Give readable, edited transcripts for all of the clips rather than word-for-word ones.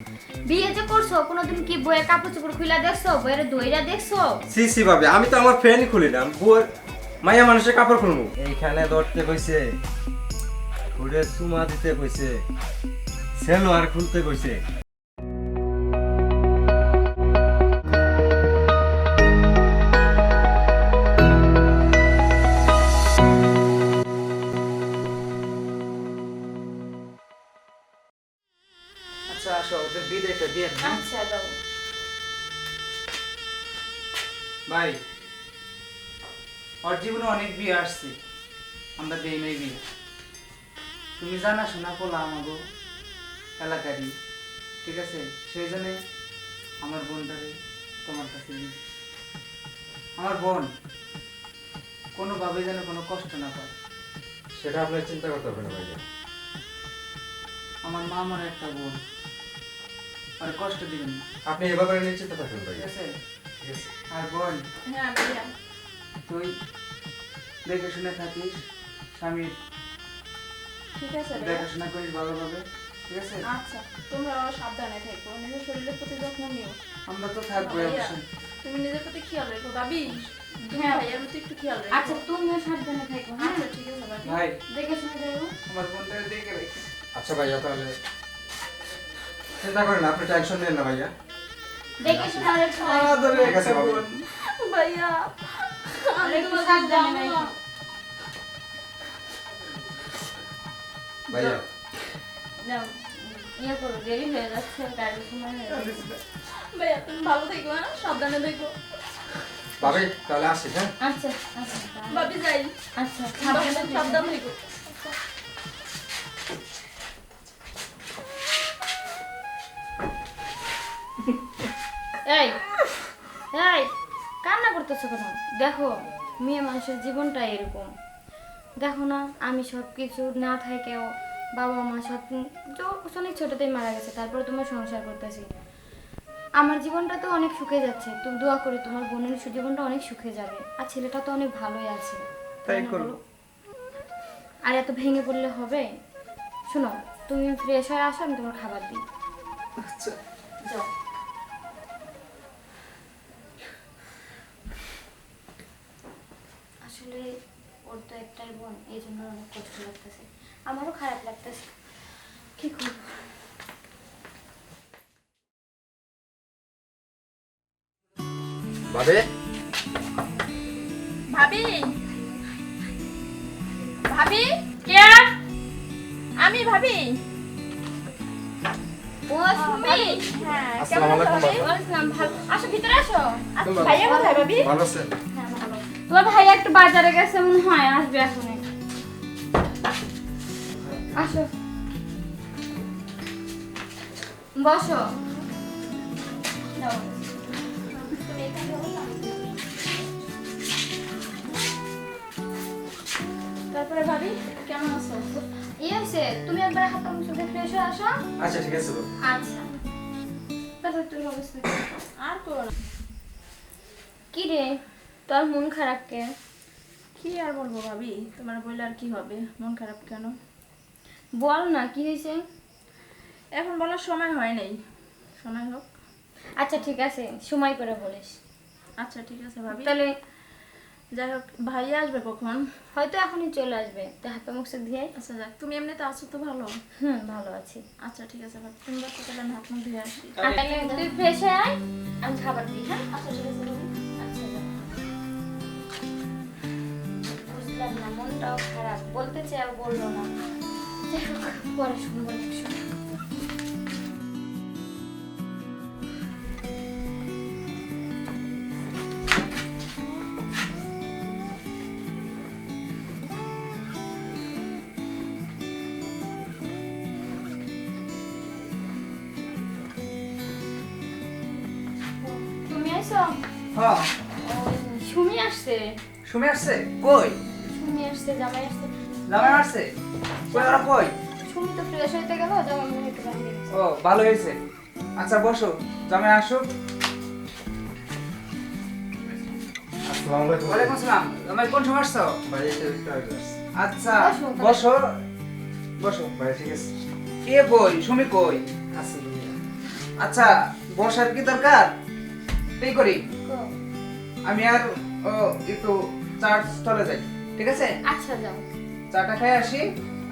বিয়ে যে করছো কোনোদিন কি বইয়ের কাপড় চোপড় খুলে দেখছো, বইয়ের দইরা দেখছো? সি সি ভাবি, আমি তো আমার ফ্রেন্ড খুলি না, বউয়ের মাইয়া মানুষের কাপড় খুলবো। এইখানে ধরতে কইছে, ঘুরে চুমা দিতে কইছে, সেলোয়ার খুলতে কইছে। আচ্ছা আসো, ওদের বিদায়টা দিয়ে না। আচ্ছা দাও। ভাই, ওর জীবনে অনেক বিয়ে আসছে, আমরা দেই নাই বিয়ে। তুমি জানা শোনা পোলা আমাগো এলাকারই, ঠিক আছে? সেই জন্যে আমার বোনটারে তোমার কাছে দিই। আমার বোন কোনোভাবে যেন কোনো কষ্ট না পায়। সেটা আপনার চিন্তা করতে হবে না ভাইয়া। আমার মা আমার একটা বোন, আর কষ্ট দিবেন না, আপনি এ ব্যাপারে নিশ্চিত থাকুন ঠিক ভাইয়া। আছে? ঠিক আছে। আর বোন, হ্যাঁ ভাইয়া। তুই দেখে শুনে থাকিস, স্বামীর ঠিক আছে ভাইয়া। দেখাশোনা করিস ভালোভাবে, ঠিক আছে? আচ্ছা, তোমরা সাবধানে থেকো, নিজের শরীরের প্রতি যত্ন নিও। আমরা তো থাকবো ভাইয়া, অবশ্যই। তুমি নিজের প্রতি খেয়াল রেখো ভাবি। হ্যাঁ। ভাইয়ার প্রতি একটু খেয়াল রেখো। আচ্ছা তুমিও সাবধানে থাকো, হ্যাঁ? আচ্ছা ঠিক আছে ভাবি। ভাই, দেখে শুনে যাও। আমার বোনটাকে দেখে রেখে। আচ্ছা ভাইয়া, তাহলে চিন্তা করেন না, আপনি টেনশন নেন না ভাইয়া। দেখে শুনে আর একটু ঠিক আছে ভাবি। ভাইয়া, আর আমি একটু তোমাকে সাবধানে জানো না। রাখো। ভাইয়া নাও, ইয়ে করো, দেরি হয়ে যাচ্ছে, গাড়ির সময় হয়ে যাচ্ছে। ভাইয়া তুমি ভালো থেকো, হ্যাঁ সাবধানে থেকো। ভাবি, তাহলে আসি, হ্যাঁ? আচ্ছা আচ্ছা ভাবি যাই। আচ্ছা সাবধান থেকো। এই এই কান্না করতেছো কেন? দেখো মেয়ে মানুষের জীবনটা এরকম। দেখো না, আমি সব কিছু না থাকেও বাবা মা সব অনেক ছোটতেই মারা গেছে, তারপরে তোমার সংসার করতেছি। আমার জীবনটা তো অনেক সুখে যাচ্ছে, তুমি দোয়া করি তোমার বোনের জীবনটা অনেক সুখে যাবে, আর ছেলেটা তো অনেক ভালোই আছে। তাই না করো। বলো? আর এত ভেঙে পড়লে হবে? শোনো, তুমি ফ্রেশ হয়ে আসো, আমি তোমার খাবার দিই। আচ্ছা, যাও। আসলে ওর তো একটাই বোন, এই জন্য অনেক কষ্ট লাগতেছে, আমারও খারাপ লাগতেছে, কি করবো? ভাবি, ভাবি, ভাবি, কে? আমি ভাবি। ও সুমি। ভাবি, হ্যাঁ আসসালামু কেমন আছো আলাইকুম ভাবি? ওয়ালাইকুম, ভালো আসো, ভিতরে আসো। আচ্ছা, ভাইয়া কোথায় ভাবি? ভালো আছেন? হ্যাঁ ভালো। তোমার ভাই একটু বাজারে গেছে মনে হয়, আসবে এখনই। আসো, বসো। নাও। তুমি এখানে বসো। তারপরে ভাবি কেমন আছো? ইয়ে হয়েছে, তুমি একবার হাত মুখ ধুয়ে ফ্রেশ হয়ে আসো। আচ্ছা ঠিক আছে। আচ্ছা, তারপর তোর অবস্থা কি? আর করো না। কি রে, তোর মন খারাপ কে? কি আর বলবো ভাবি, তোমার বললে আর কি হবে, মন খারাপ কেন? বল না, কি হয়েছে? এখন বলার সময় হয় নাই, সময় হোক। আচ্ছা ঠিক আছে, সময় করে বলিস। আচ্ছা ঠিক আছে ভাবি। তাহলে যাই হোক, ভাইয়া আসবে কখন? হয়তো এখনই চলে আসবে, তো হাত মুখ ধুয়ে। আচ্ছা যাক, তুমি এমনিতে আছো তো ভালো। ভালো আছি। আচ্ছা ঠিক আছে ভাবি, তুমি বাচ্চা তাহলে আমি হাত মুখ ধুয়ে আসি। আর তাহলে তুই ফ্রেশ হয়ে আয়, আমি খাবার দিই, হ্যাঁ? আচ্ছা ঠিক আছে ভাবি। আচ্ছা যা। বুঝলাম না, মনটাও খারাপ, বলতে চাই আর বললো না। যাই হোক, পরে শুনবো একসময়। তুমি আইছো? হ্যাঁ, ওই সুমি আসছে। সুমি আসছে? কই? সুমি আসছে, জামাই আসছে। জামাই আসছে? কই ওরা কই? সুমি তো ফ্রেশ হইতে গেল, জামাই মনে হয় একটু বাইরে গেছে। ও ভালো হয়েছে। আচ্ছা বসো, জামাই আসুক। আসসালামু আলাইকুম। ওয়ালাইকুম আসসালাম। জামাই কোন সময় আসছো? ভাই এটা একটু আগে আসছে। আচ্ছা বসো, বসো, বসো। ভাই ঠিক আছে। কে কই? সুমি কই? আচ্ছা ভাইয়া। আচ্ছা বসার কি দরকার? এই করি কো। আমি আর একটু চার স্টলে যাই, ঠিক আছে? আচ্ছা যাও। চাটা খেয়ে আসি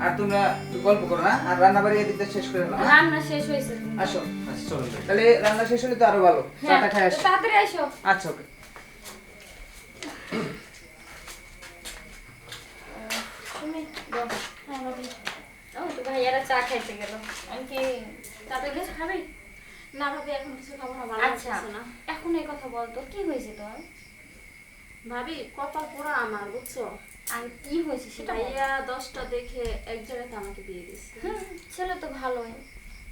আর তোমরা একটু গল্প করো না, আর রান্না বাড়ি এদিকটা শেষ করে নাও। রান্না শেষ হয়েছে কিন্তু। আসো, আচ্ছা চলুন যাই। তাহলে রান্না শেষ হলে তো আরো ভালো। হ্যাঁ, চাটা খেয়ে তো আসি। তাড়াতাড়ি আসো। আচ্ছা ওকে। তুমি দাও। হ্যাঁ ভাবি। ও তো ভাইয়ারা চা খাইতে গেল। আমি কি তাতে কিছু খাবি? না ভাবি, এখন কিছু খাবো না, ভালো আচ্ছা লাগতেছে না। এখন এই কথা বলতো কি হয়েছে তোর? ভাবি কপাল পোড়া আমার, বুঝছো? আর কি হয়েছে সেটা বল। ভাইয়া 10টা দেখে এক জায়গাতে আমাকে বিয়ে দিচ্ছে। হুম, ছেলে তো ভালোই।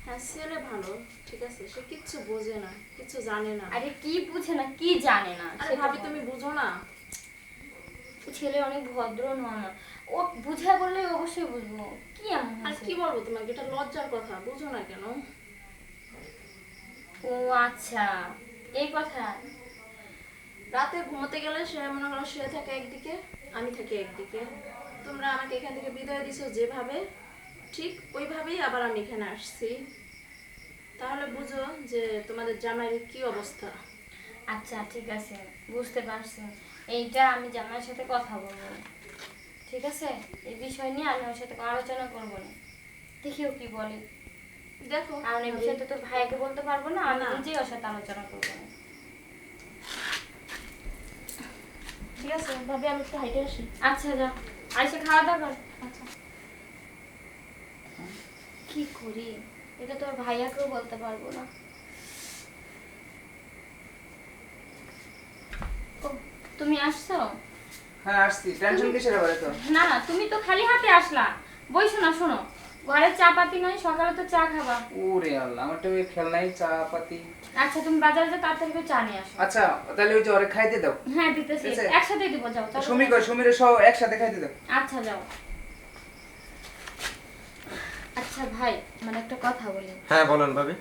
হ্যাঁ, ছেলে ভালো, ঠিক আছে, সে কিচ্ছু বোঝে না, কিছু জানে না। আরে কি বুঝে না কি জানে না আরে সেটা ভাবি বল। তুমি বুঝো না? ছেলে অনেক ভদ্র নয়, ও বুঝা বললে অবশ্যই বুঝবো। কি এমন আর হয়েছে? কি বলবো তোমাকে, এটা লজ্জার কথা, বুঝো না কেন? ও আচ্ছা, এই কথা। রাতে ঘুমোতে গেলে সে মনে করো শুয়ে থাকে একদিকে, আমি থাকি একদিকে। তোমরা আমাকে এখান থেকে বিদায় দিছো যেভাবে, ঠিক ওইভাবেই আবার আমি এখানে আসছি। তাহলে বুঝো যে তোমাদের জামাইয়ের কি অবস্থা। আচ্ছা ঠিক আছে, বুঝতে পারছি। এইটা আমি জামাইয়ের সাথে কথা বলবো, ঠিক আছে? এই বিষয় নিয়ে আমি ওর সাথে আলোচনা করবো না, দেখিও কি বলে। দেখো কারণ এই বিষয়টা তোর ভাইকে বলতে পারবো না, আমি না। নিজেই ওর সাথে আলোচনা করবো না। ঠিক আছে ভাবি, আমি একটু হাইটে আসি। আচ্ছা যা, আইসে খাওয়া দাওয়া কর। আচ্ছা। কি করি, এটা তোর ভাইয়াকেও বলতে পারবো না। ও, তুমি আসছো? হ্যাঁ আসছি, টেনশন কিসের আবার তো? না না, তুমি তো খালি হাতে আসলা। বইসো না, শোনো, ঘরে চা পাতি নাই, সকালে তো চা খাবা। ওরে আল্লাহ, আমার তো খেয়াল নাই চা পাতি। আচ্ছা তুমি বাজারে যা, তাড়াতাড়ি করে চা নিয়ে আসো। আচ্ছা তাহলে ওই যে ওরে খাইতে দাও। হ্যাঁ দিতেছি, ঠিক আছে। একসাথেই দিব, যাও চলো। সুমি কই, সুমিরে সব একসাথে খাইতে দাও। আচ্ছা যাও। আচ্ছা ভাই, মানে একটা কথা বলি। হ্যাঁ বলেন ভাবি।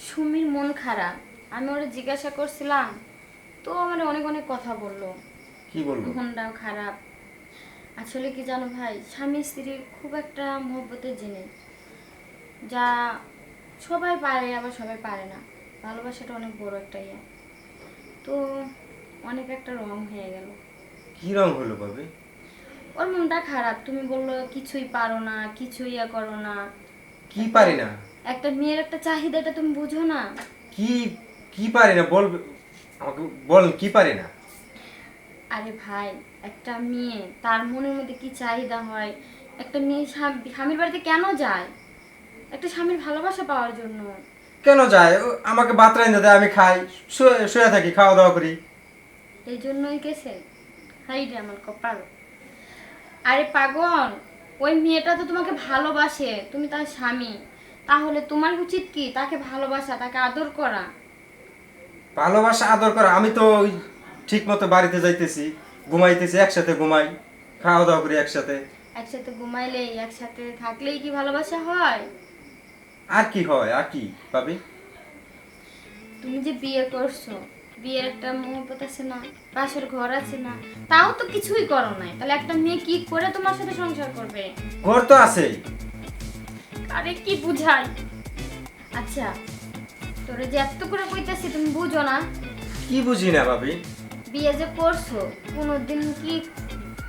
সুমির মন খারাপ, আমি ওরে জিজ্ঞাসা করছিলাম, তো মানে অনেক অনেক কথা বললো। কি বলবো? মনটাও খারাপ। আসলে কি জানো ভাই, স্বামী স্ত্রীর খুব একটা মহব্বতের জিনিস, যা সবাই পারে আবার সবাই পারে না। ভালোবাসাটা অনেক বড় একটা ইয়ে। তো অনেক একটা রং হয়ে গেল। কি রং হলো ভাবি? ওর মনটা খারাপ, তুমি বললো কিছুই পারো না, কিছুই ইয়ে করো না। কি পারি না? একটা মেয়ের একটা চাহিদাটা তুমি বুঝো না। কি কি পারি না বলবে আমাকে, বলেন কি পারি না? আরে ভাই, একটা মেয়ে তার মনের মধ্যে কি চাহিদা হয়, একটা মেয়ে স্বামীর বাড়িতে কেন যায়? একটা স্বামীর ভালোবাসা পাওয়ার জন্য। কেন যায়? ও আমাকে ভাত রাইন্দা দেয়, আমি খাই, শুয়ে থাকি, খাওয়া দাওয়া করি। এই জন্যই গেছে। হাই রে আমার কপাল। আরে পাগল, ওই মেয়েটা তো তোমাকে ভালোবাসে, তুমি তার স্বামী, তাহলে তোমার উচিত কি তাকে ভালোবাসা, তাকে আদর করা। ভালোবাসা আদর করা? আমি তো ওই ঠিক মতো বাড়িতে যাইতেছি, ঘুমাইতেছি, একসাথে ঘুমাই, খাওয়া দাওয়া করি একসাথে। একসাথে ঘুমাইলেই, একসাথে থাকলেই কি ভালোবাসা হয়? আর কি হয়? আর কি ভাবি? তুমি যে বিয়ে করছো, বিয়ের একটা মহব্বত আছে না, পাশের ঘর আছে না, তাও তো কিছুই করো নাই, তাহলে একটা মেয়ে কি করে তোমার সাথে সংসার করবে? ঘর তো আছেই। আরে কি বুঝাই। আচ্ছা, তোরে যে এত করে কইতাছি তুমি বুঝো না? কি বুঝি না ভাবি? বিয়ে যে করছো, কোনোদিন কি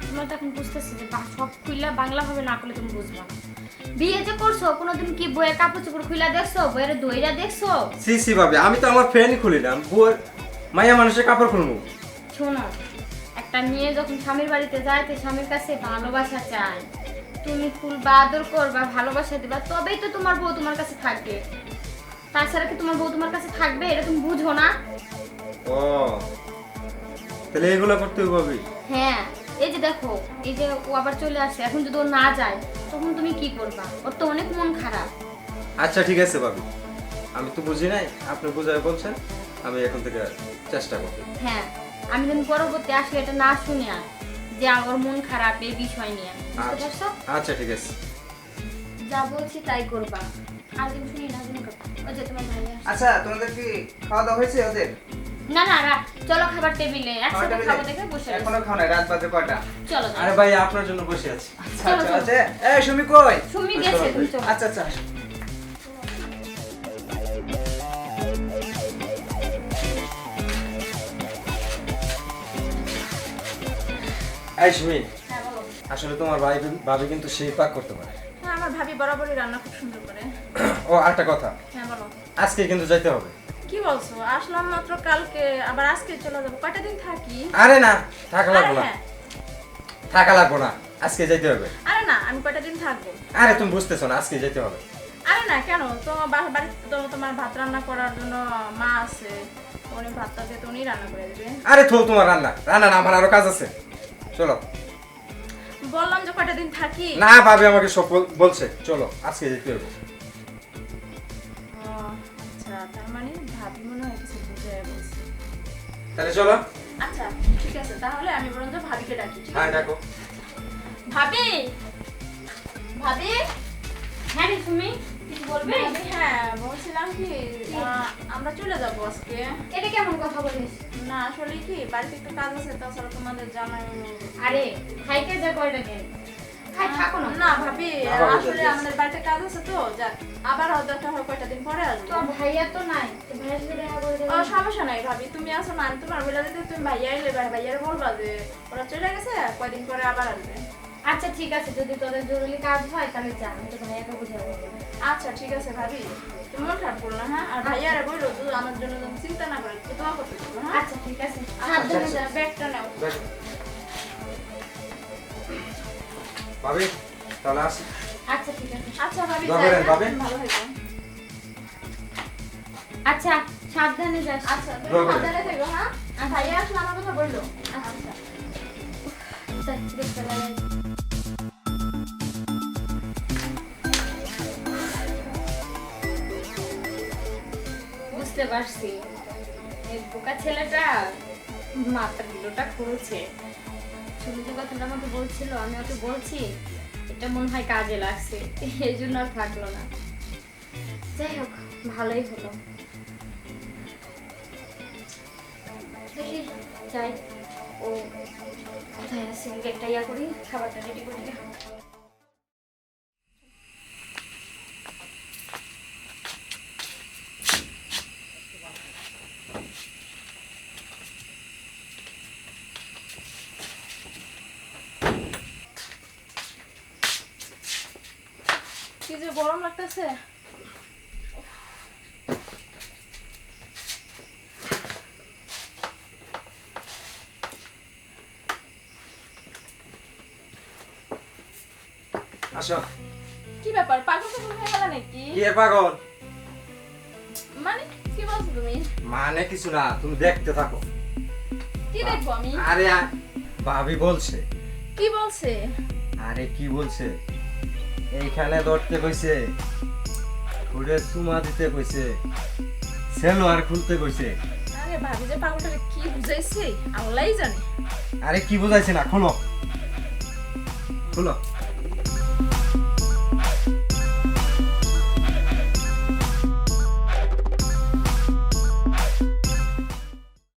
তোমার তো এখন বুঝতেছি যে সব খুইলা বাংলা ভাবে না করলে তুমি বুঝবা না। বিয়ে যে করছো, কোনোদিন কি বইয়ের কাপড় চোপড় খুইলা দেখছো, বইয়ের দইরা দেখছো? সি সি ভাবি, আমি তো আমার ফ্যানই খুলিলাম, বউয়ের মাইয়া মানুষের কাপড় খুলবো। শোনো, একটা মেয়ে যখন স্বামীর বাড়িতে যায় তো স্বামীর কাছে ভালোবাসা চায়। তুমি খুলবা, আদর করবা, ভালোবাসা দিবা, তবেই তো তোমার বউ তোমার কাছে থাকবে। তাছাড়া কি তোমার বউ তোমার কাছে থাকবে? এটা তুমি বুঝো না? ও তাহলে এগুলো করতে হবে ভাবি? হ্যাঁ, এই যে দেখো, এই যে ও আবার চলে আসে, এখন যদি ও না যায় তখন তুমি কি করবা? ওর তো অনেক মন খারাপ। আচ্ছা ঠিক আছে ভাবি, আমি তো বুঝি নাই, আপনি বুঝায় বলছেন, আমি এখন থেকে চেষ্টা করব। হ্যাঁ, আমি যেন পরবর্তী আসলে এটা না শুনে আর যে আমার মন খারাপ এই বিষয় নিয়ে, বুঝতে পারছো? আচ্ছা ঠিক আছে। যা বলছি তাই করবা, আর যেন শুনি না যেন কথা। ওই যে তোমার ভাই আসছে। আচ্ছা তোমাদের কি খাওয়া দাওয়া হয়েছে ওদের? না না চলো খাবার টেবিলে একসাথে খাওয়া খাবো, টেবিলে? দেখে বসে এখনো খাও নাই, রাত বাজে কয়টা? চলো যাই। আরে ভাই আপনার জন্য বসে আছি। আচ্ছা চলো, আচ্ছা চলো। আচ্ছা, এই সুমি কই? সুমি গেছে, তুমি চলো। আচ্ছা আচ্ছা এই সুমি, হ্যাঁ বলো। আসলে তোমার ভাবি কিন্তু সেই পাক করতে পারে। হ্যাঁ আমার ভাবি বরাবরই রান্না খুব সুন্দর করে। ও আরেকটা কথা, হ্যাঁ বলো। আজকে কিন্তু যাইতে হবে। কি বলছো? আসলাম মাত্র কালকে, আবার আজকে চলে যাবো? কয়টা দিন থাকি? আরে না, থাকা আরে লাগবো না, হ্যাঁ, থাকা লাগবো না, আজকে যাইতে হবে। আরে না, আমি কয়টা দিন থাকবো? আরে তুমি বুঝতেছো না, আজকে যেতে হবে। আরে না, কেন? তোমার বাড়িতে তো তোমার ভাত রান্না করার জন্য মা আছে, উনি ভাতটা দিয়ে তো উনি রান্না করে দেবে। আরে থো, তোমার রান্না রান্না না, আমার আরো কাজ আছে, চলো। বললাম যে কয়টা দিন থাকি। না ভাবি আমাকে সব বলছে, চলো আজকে যেতে হবে। ও, আচ্ছা, তার মানে ভাবি মনে হয় কিছু বুঝে বলছে। তাহলে চলো। আচ্ছা ঠিক আছে, তাহলে আমি বরঞ্চ ভাবিকে ডাকি। ঠিক হ্যাঁ আছে? ডাকো। ভাবি, ভাবি, হ্যাঁ রে তুমি কিছু বলবে? ভাবি, হ্যাঁ বলছিলাম কি আমরা চলে যাবো আজকে। এটা কেমন কথা বলিস? না আসলে কি বাড়িতে একটু কাজ আছে, তাছাড়া তোমাদের জানাই। আরে খাইতে যা কয়টা দিন খাই থাকো না। না ভাবি, না, ভাবি, আসলে যাচ্ছি। আমাদের বাড়িতে কাজ আছে তো, যাক আবার দেখা হয় কয়টা দিন পরে আসবো। তো ভাইয়া তো নাই, তো ভাইয়ের সাথে দেখা করে দেবো। ও সমস্যা নাই ভাবি, তুমি আসো না, আমি তোমার বলে দিতে, তুমি ভাইয়া এলে ভাইয়ারে বলবা যে ওরা চলে গেছে, কয়দিন পরে আবার আসবে। আচ্ছা ঠিক আছে, যদি তোদের জরুরি কাজ হয় তাহলে যা, আমি তো ভাইয়াকে বুঝাবো। আচ্ছা ঠিক আছে ভাবি, তুমি মন খারাপ করো না, হ্যাঁ? আর ভাইয়ারে বললো তো আমার জন্য যেন চিন্তা না করে, একটু দোয়া করতে বলবো, হ্যাঁ? আচ্ছা ঠিক আছে, সাবধানে আচ্ছা। যা, ব্যাগটা নাও। দেখো। ভাবি তাহলে আসি। আচ্ছা ঠিক আছে। আচ্ছা ভাবি, দোয়া যাই, করেন, হ্যাঁ? ভাবি। ভালো থেকো। আচ্ছা সাবধানে যাস। আচ্ছা তুমি দোয়া করেন। সাবধানে থেকো, হ্যাঁ? আর ভাইয়া আসলে আমার কথা বললো। আচ্ছা যাই, দেখতে লাগে। বুঝতে পারছি এই বোকা ছেলেটা মাথার গুলোটা খুলছে। শুধু যে কথাটা আমাকে বলছিল, আমি ওকে বলছি, এটা মনে হয় কাজে লাগছে, এই জন্য আর থাকলো না। যাই হোক, ভালোই হলো। দেখি যাই, ও কোথায় আছে, গেটটা ইয়া করি, খাবারটা রেডি করি। কি যে গরম লাগতেছে। আসো। কি ব্যাপার, পাগল টাগল হয়ে গেল নাকি? কি এর পাগল? মানে কি বলছো তুমি? মানে কিছু না, তুমি দেখতে থাকো। কি দেখবো আমি? আরে ভাবি বলছে। কি বলছে? আরে কি বলছে, এইখানে ধরতে কইছে, ঘুরে চুমা দিতে কইছে, সেলোয়ার খুলতে কইছে। আরে ভাবি যে পাগলটাকে কি বুঝাইছে আল্লাহই জানে। আরে কি বুঝাইছে না, খোলো খোলো।